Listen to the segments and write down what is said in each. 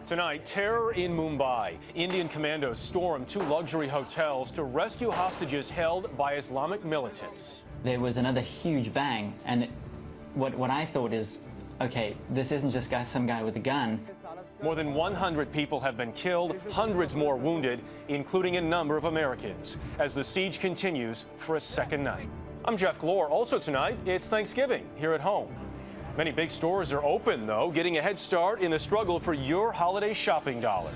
Tonight, terror in Mumbai. Indian commandos stormed two luxury hotels to rescue hostages held by Islamic militants. There was another huge bang, and what I thought is, okay, this isn't just some guy with a gun. More than 100 people have been killed, hundreds more wounded, including a number of Americans, as the siege continues for a second night. I'm Jeff Glore. Also tonight, it's Thanksgiving here at home. Many big stores are open, though, getting a head start in the struggle for your holiday shopping dollars.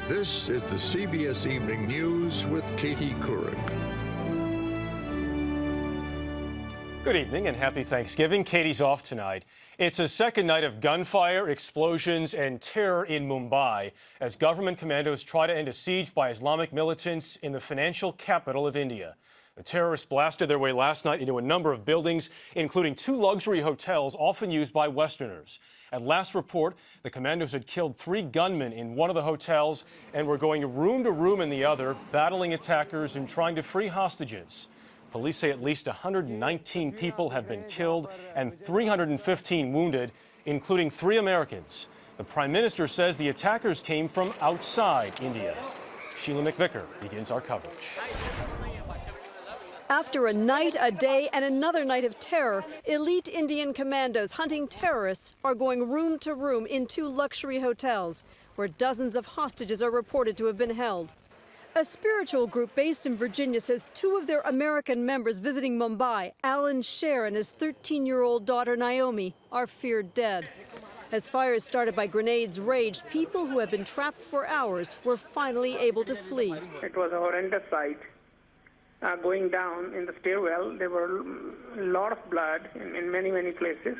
This is the CBS Evening News with Katie Couric. Good evening and happy Thanksgiving. Katie's off tonight. It's a second night of gunfire, explosions, and terror in Mumbai as government commandos try to end a siege by Islamic militants in the financial capital of India. The terrorists blasted their way last night into a number of buildings, including two luxury hotels often used by Westerners. At last report, the commandos had killed 3 gunmen in one of the hotels and were going room to room in the other, battling attackers and trying to free hostages. Police say at least 119 people have been killed and 315 wounded, including 3 Americans. The Prime Minister says the attackers came from outside India. Sheila McVicker begins our coverage. After a night, a day, and another night of terror, elite Indian commandos hunting terrorists are going room to room in 2 luxury hotels, where dozens of hostages are reported to have been held. A spiritual group based in Virginia says 2 of their American members visiting Mumbai, Alan Sher and his 13-year-old daughter Naomi, are feared dead. As fires started by grenades raged, people who had been trapped for hours were finally able to flee. It was a horrendous sight. Going down in the stairwell, there were a lot of blood in many places.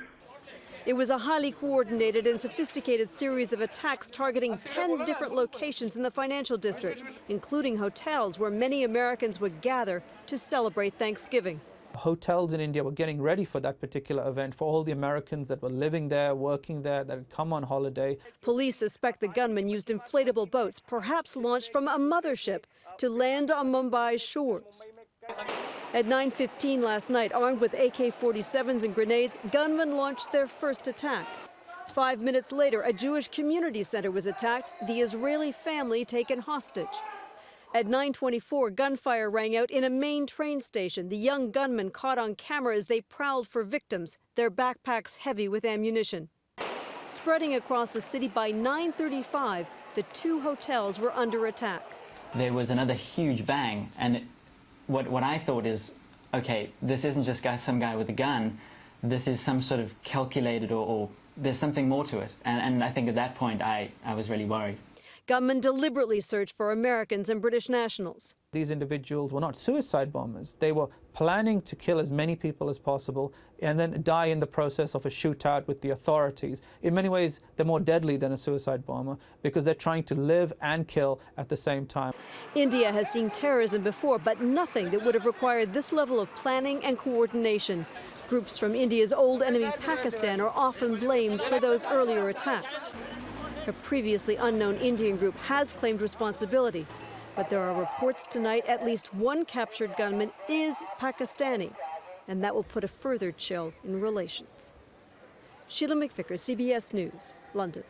It was a highly coordinated and sophisticated series of attacks targeting 10 different locations in the financial district, including hotels where many Americans would gather to celebrate Thanksgiving. Hotels in India were getting ready for that particular event for all the Americans that were living there, working there, that had come on holiday. Police suspect the gunmen used inflatable boats, perhaps launched from a mothership, to land on Mumbai's shores. At 9:15 last night, armed with AK-47s and grenades, gunmen launched their first attack. 5 minutes later, a Jewish community center was attacked, the Israeli family taken hostage. At 9:24, gunfire rang out in a main train station. The young gunmen caught on camera as they prowled for victims, their backpacks heavy with ammunition. Spreading across the city by 9:35, the 2 hotels were under attack. There was another huge bang, and what I thought is, okay, this isn't just some guy with a gun. This is some sort of calculated or there's something more to it. And I think at that point I was really worried. Gunmen deliberately searched for Americans and British nationals. These individuals were not suicide bombers. They were planning to kill as many people as possible and then die in the process of a shootout with the authorities. In many ways, they're more deadly than a suicide bomber because they're trying to live and kill at the same time. India has seen terrorism before, but nothing that would have required this level of planning and coordination. Groups from India's old enemy Pakistan are often blamed for those earlier attacks. A previously unknown Indian group has claimed responsibility, but there are reports tonight at least 1 captured gunman is Pakistani, and that will put a further chill in relations. Sheila McVicker, CBS News, London.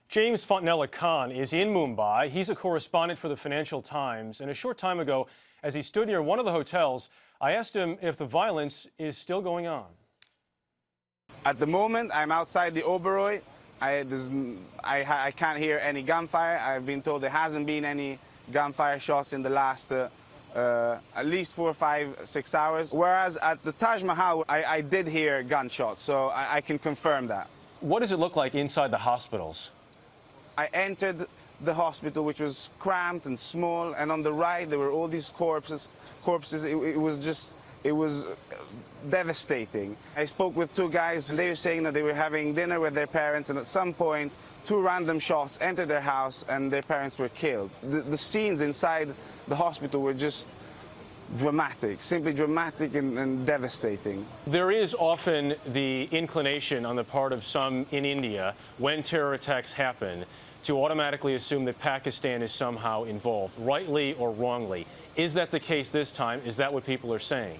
James Fontanella Khan is in Mumbai. He's a correspondent for the Financial Times, and a short time ago, as he stood near one of the hotels, I asked him if the violence is still going on. At the moment, I'm outside the Oberoi. I can't hear any gunfire. I've been told there hasn't been any gunfire shots in the last at least 4, 5, 6 hours. Whereas at the Taj Mahal, I did hear gunshots, so I can confirm that. What does it look like inside the hospitals? I entered the hospital, which was cramped and small, and on the right there were all these corpses. It was devastating. I spoke with 2 guys, and they were saying that they were having dinner with their parents, and at some point, 2 random shots entered their house, and their parents were killed. The scenes inside the hospital were just dramatic, simply dramatic and devastating. There is often the inclination on the part of some in India, when terror attacks happen, to automatically assume that Pakistan is somehow involved, rightly or wrongly. Is that the case this time? Is that what people are saying?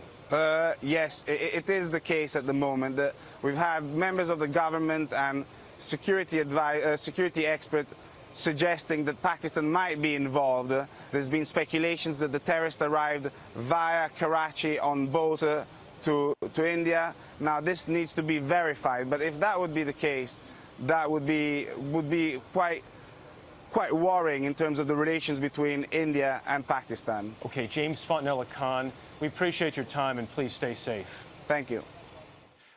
Yes, it is the case at the moment that we've had members of the government and security experts suggesting that Pakistan might be involved. There's been speculations that the terrorists arrived via Karachi on boat to India. Now this needs to be verified, but if that would be the case, that would be quite worrying in terms of the relations between India and Pakistan. Okay, James Fontanella Khan, we appreciate your time and please stay safe. Thank you.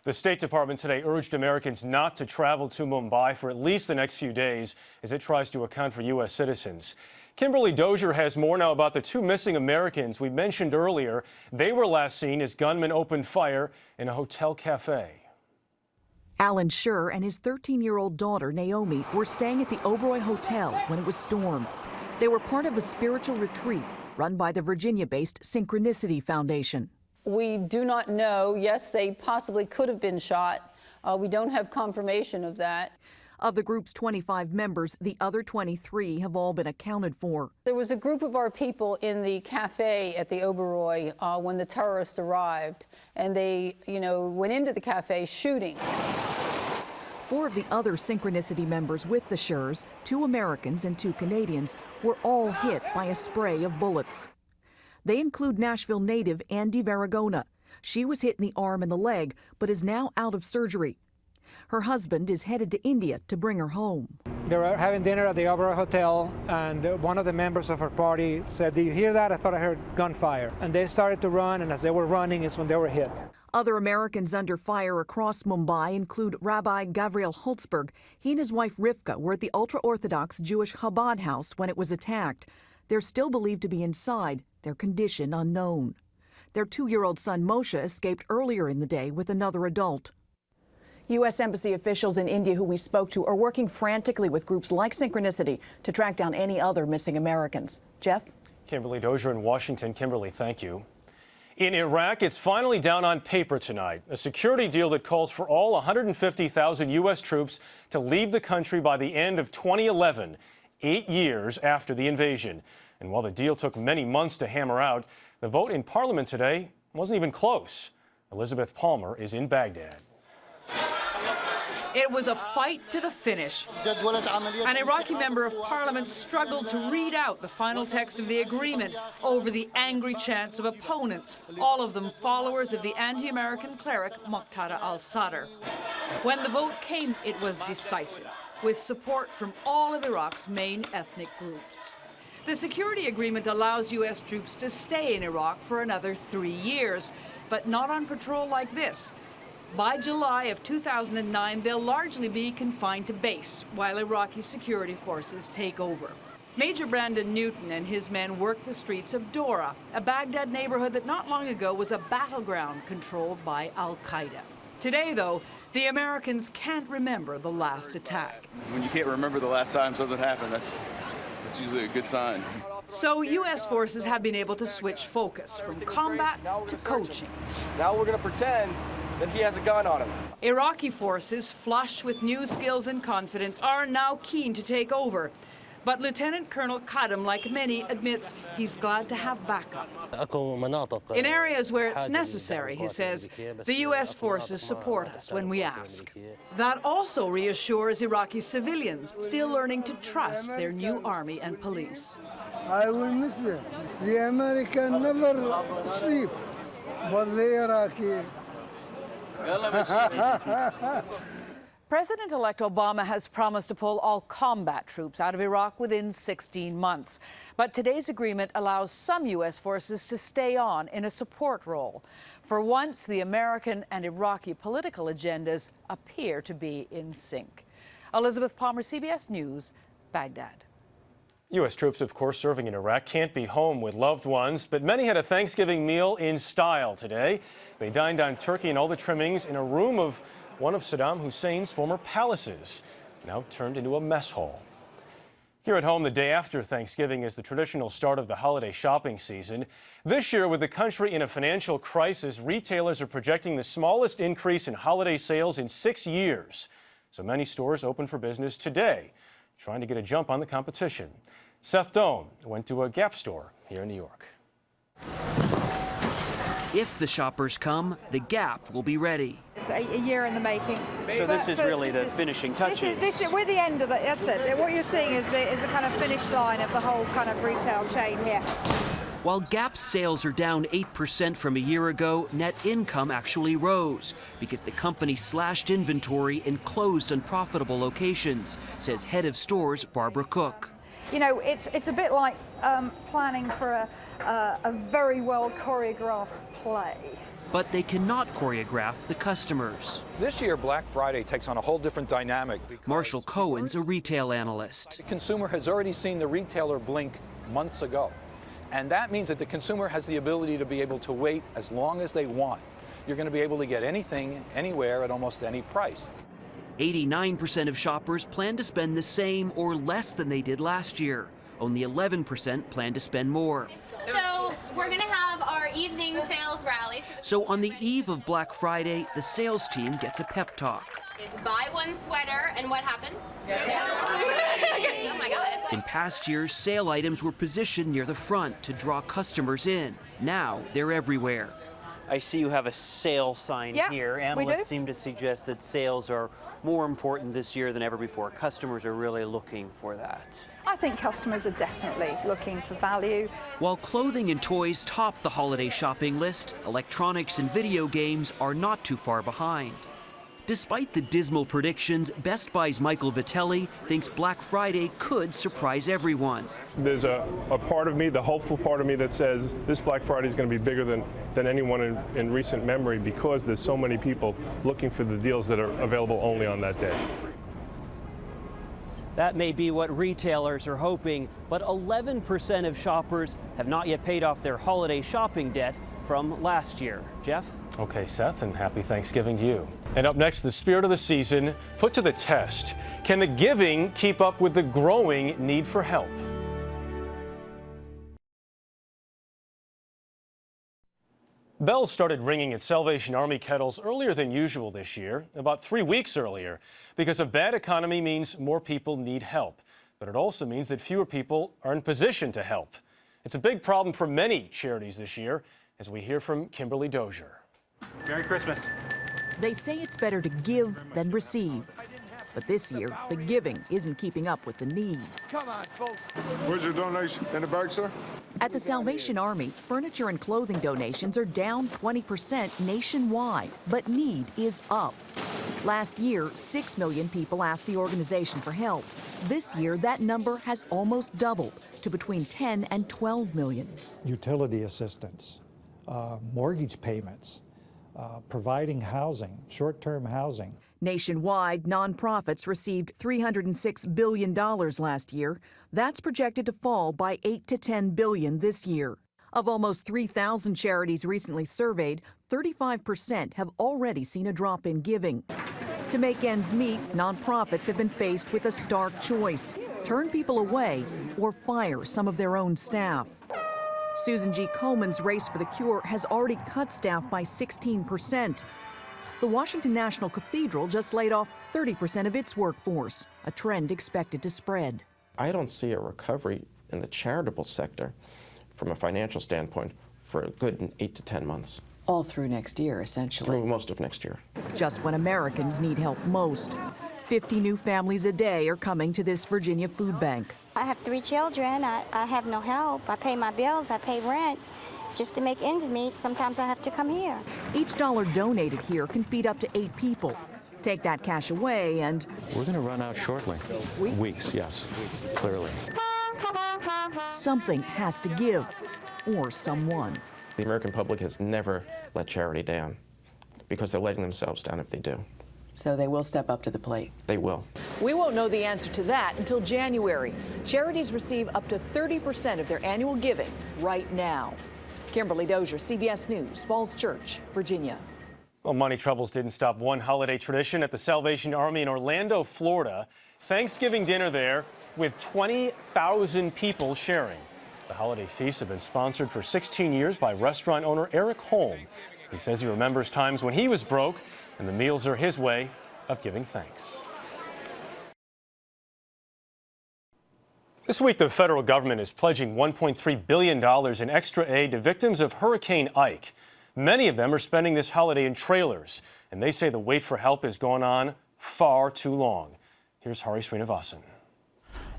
The State Department today urged Americans not to travel to Mumbai for at least the next few days as it tries to account for U.S. citizens. Kimberly Dozier has more now about the two missing Americans we mentioned earlier. They were last seen as gunmen opened fire in a hotel cafe. Alan Schur and his 13-year-old daughter, Naomi, were staying at the Oberoi Hotel when it was stormed. They were part of a spiritual retreat run by the Virginia-based Synchronicity Foundation. We do not know. Yes, they possibly could have been shot. We don't have confirmation of that. Of the group's 25 members, the other 23 have all been accounted for. There was a group of our people in the cafe at the Oberoi when the terrorists arrived, and they, went into the cafe shooting. 4 of the other Synchronicity members with the Schurs, 2 Americans and 2 Canadians, were all hit by a spray of bullets. They include Nashville native Andy Varagona. She was hit in the arm and the leg, but is now out of surgery. Her husband is headed to India to bring her home. They were having dinner at the Oberoi Hotel, and one of the members of her party said, "Do you hear that? I thought I heard gunfire." And they started to run, and as they were running, it's when they were hit. Other Americans under fire across Mumbai include Rabbi Gavriel Holtzberg. He and his wife Rivka were at the ultra-Orthodox Jewish Chabad house when it was attacked. They're still believed to be inside, their condition unknown. Their 2-year-old son Moshe escaped earlier in the day with another adult. U.S. Embassy officials in India who we spoke to are working frantically with groups like Synchronicity to track down any other missing Americans. Jeff? Kimberly Dozier in Washington. Kimberly, thank you. In Iraq, it's finally down on paper tonight, a security deal that calls for all 150,000 U.S. troops to leave the country by the end of 2011, 8 years after the invasion. And while the deal took many months to hammer out, the vote in Parliament today wasn't even close. Elizabeth Palmer is in Baghdad. It was a fight to the finish. An Iraqi member of parliament struggled to read out the final text of the agreement over the angry chants of opponents, all of them followers of the anti-American cleric Muqtada al-Sadr. When the vote came, it was decisive, with support from all of Iraq's main ethnic groups. The security agreement allows U.S. troops to stay in Iraq for another 3 years, but not on patrol like this. By July of 2009, they'll largely be confined to base while Iraqi security forces take over. Major Brandon Newton and his men work the streets of Dora, a Baghdad neighborhood that not long ago was a battleground controlled by al-Qaeda. Today, though, the Americans can't remember the last attack. When you can't remember the last time something happened, that's usually a good sign. So U.S. forces have been able to switch focus from combat to coaching. Now we're going to pretend that he has a gun on him. Iraqi forces, flush with new skills and confidence, are now keen to take over. But Lieutenant Colonel Kadam, like many, admits he's glad to have backup. In areas where it's necessary, he says, the U.S. forces support us when we ask. That also reassures Iraqi civilians, still learning to trust their new army and police. I will miss them. The Americans never sleep, but the Iraqi. President-elect Obama has promised to pull all combat troops out of Iraq within 16 months. But today's agreement allows some U.S. forces to stay on in a support role. For once, the American and Iraqi political agendas appear to be in sync. Elizabeth Palmer, CBS News, Baghdad. U.S. troops, of course, serving in Iraq can't be home with loved ones, but many had a Thanksgiving meal in style today. They dined on turkey and all the trimmings in a room of one of Saddam Hussein's former palaces, now turned into a mess hall. Here at home, the day after Thanksgiving is the traditional start of the holiday shopping season. This year, with the country in a financial crisis, retailers are projecting the smallest increase in holiday sales in 6 years. So many stores open for business today, trying to get a jump on the competition. Seth Doan went to a Gap store here in New York. if the shoppers come, the Gap will be ready. It's a year in the making. So this is really the finishing touches. We're the end of it. That's it. What you're seeing is the kind of finish line of the whole kind of retail chain here. While Gap's sales are down 8% from a year ago, net income actually rose because the company slashed inventory and closed unprofitable locations, says head of stores Barbara Cook. You know, it's a bit like planning for a very well choreographed play. But they cannot choreograph the customers. This year, Black Friday takes on a whole different dynamic. Marshall Cohen's a retail analyst. The consumer has already seen the retailer blink months ago. And that means that the consumer has the ability to be able to wait as long as they want. You're going to be able to get anything, anywhere, at almost any price. 89% of shoppers plan to spend the same or less than they did last year. Only 11% plan to spend more. So we're going to have our evening sales rally. So on the eve of Black Friday, the sales team gets a pep talk. It's buy one sweater, and what happens? Oh my God. In past years, sale items were positioned near the front to draw customers in. Now they're everywhere. I see you have a sale sign here. Analysts seem to suggest that sales are more important this year than ever before. Customers are really looking for that. I think customers are definitely looking for value. While clothing and toys top the holiday shopping list, electronics and video games are not too far behind. Despite the dismal predictions, Best Buy's Michael Vitelli thinks Black Friday could surprise everyone. There's a part of me, the hopeful part of me, that says this Black Friday is going to be bigger than anyone in recent memory because there's so many people looking for the deals that are available only on that day. That may be what retailers are hoping, but 11% of shoppers have not yet paid off their holiday shopping debt from last year. Jeff? Okay, Seth, and happy Thanksgiving to you. And up next, the spirit of the season put to the test. Can the giving keep up with the growing need for help? Bells started ringing at Salvation Army kettles earlier than usual this year, about 3 weeks earlier, because a bad economy means more people need help. But it also means that fewer people are in position to help. It's a big problem for many charities this year, as we hear from Kimberly Dozier. Merry Christmas. They say it's better to give than receive. But this year, the giving isn't keeping up with the need. Come on, folks. Where's your donation? In the bag, sir? At the Salvation Army, furniture and clothing donations are down 20% nationwide, but need is up. Last year, 6 million people asked the organization for help. This year, that number has almost doubled to between 10 and 12 million. Utility assistance, mortgage payments, providing housing, short-term housing. Nationwide, nonprofits received $306 billion last year. That's projected to fall by $8 to $10 billion this year. Of almost 3,000 charities recently surveyed, 35% have already seen a drop in giving. To make ends meet, nonprofits have been faced with a stark choice: turn people away or fire some of their own staff. Susan G. Komen's Race for the Cure has already cut staff by 16%. The Washington National Cathedral just laid off 30% of its workforce, a trend expected to spread. I don't see a recovery in the charitable sector from a financial standpoint for a good 8 to 10 months. All through next year, essentially. Through most of next year. Just when Americans need help most. 50 new families a day are coming to this Virginia food bank. I have 3 children. I have no help. I pay my bills. I pay rent. Just to make ends meet, sometimes I have to come here. Each dollar donated here can feed up to 8 people. Take that cash away and... We're going to run out shortly. Weeks, yes, clearly. Something has to give, or someone. The American public has never let charity down, because they're letting themselves down if they do. So they will step up to the plate. They will. We won't know the answer to that until January. Charities receive up to 30% of their annual giving right now. Kimberly Dozier, CBS News, Falls Church, Virginia. Well, money troubles didn't stop one holiday tradition at the Salvation Army in Orlando, Florida. Thanksgiving dinner there with 20,000 people sharing. The holiday feasts have been sponsored for 16 years by restaurant owner Eric Holm. He says he remembers times when he was broke, and the meals are his way of giving thanks. This week, the federal government is pledging $1.3 billion in extra aid to victims of Hurricane Ike. Many of them are spending this holiday in trailers, and they say the wait for help has gone on far too long. Here's Hari Srinivasan.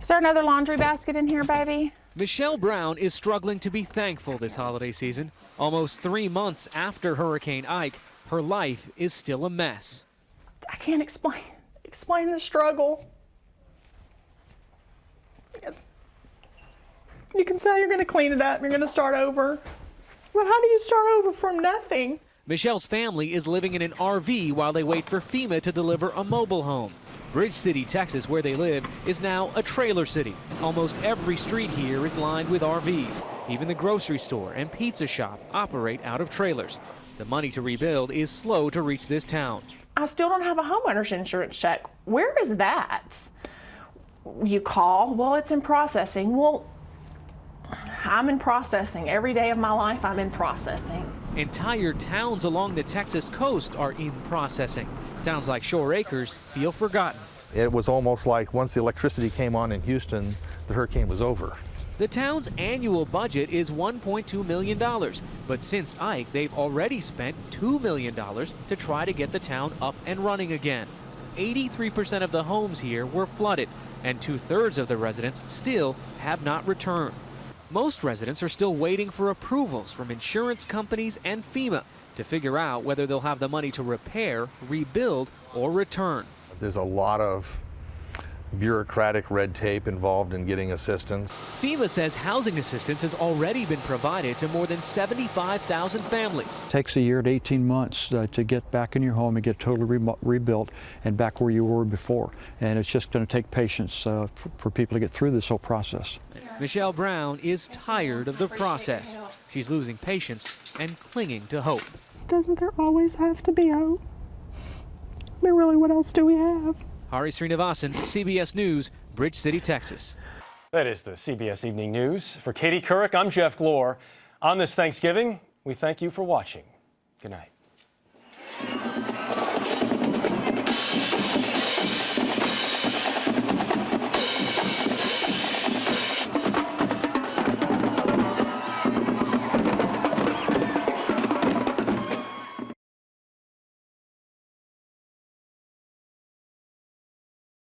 Is there another laundry basket in here, baby? Michelle Brown is struggling to be thankful this holiday season. Almost 3 months after Hurricane Ike, her life is still a mess. I can't explain the struggle. You can say you're going to clean it up, you're going to start over. But how do you start over from nothing? Michelle's family is living in an RV while they wait for FEMA to deliver a mobile home. Bridge City, Texas, where they live, is now a trailer city. Almost every street here is lined with RVs. Even the grocery store and pizza shop operate out of trailers. The money to rebuild is slow to reach this town. I still don't have a homeowner's insurance check. Where is that? You call, well, it's in processing. Well, I'm in processing. Every day of my life, I'm in processing. Entire towns along the Texas coast are in processing. Towns like Shore Acres feel forgotten. It was almost like once the electricity came on in Houston, the hurricane was over. The town's annual budget is $1.2 million, but since Ike, they've already spent $2 million to try to get the town up and running again. 83% of the homes here were flooded, and 2/3 of the residents still have not returned. Most residents are still waiting for approvals from insurance companies and FEMA to figure out whether they'll have the money to repair, rebuild, or return. There's a lot of bureaucratic red tape involved in getting assistance. FEMA says housing assistance has already been provided to more than 75,000 families. It takes a year to 18 months to get back in your home and get totally rebuilt and back where you were before. And it's just going to take patience for people to get through this whole process. Michelle Brown is tired of the process. She's losing patience and clinging to hope. Doesn't there always have to be hope? I mean, really, what else do we have? Hari Srinivasan, CBS News, Bridge City, Texas. That is the CBS Evening News. For Katie Couric, I'm Jeff Glor. On this Thanksgiving, we thank you for watching. Good night.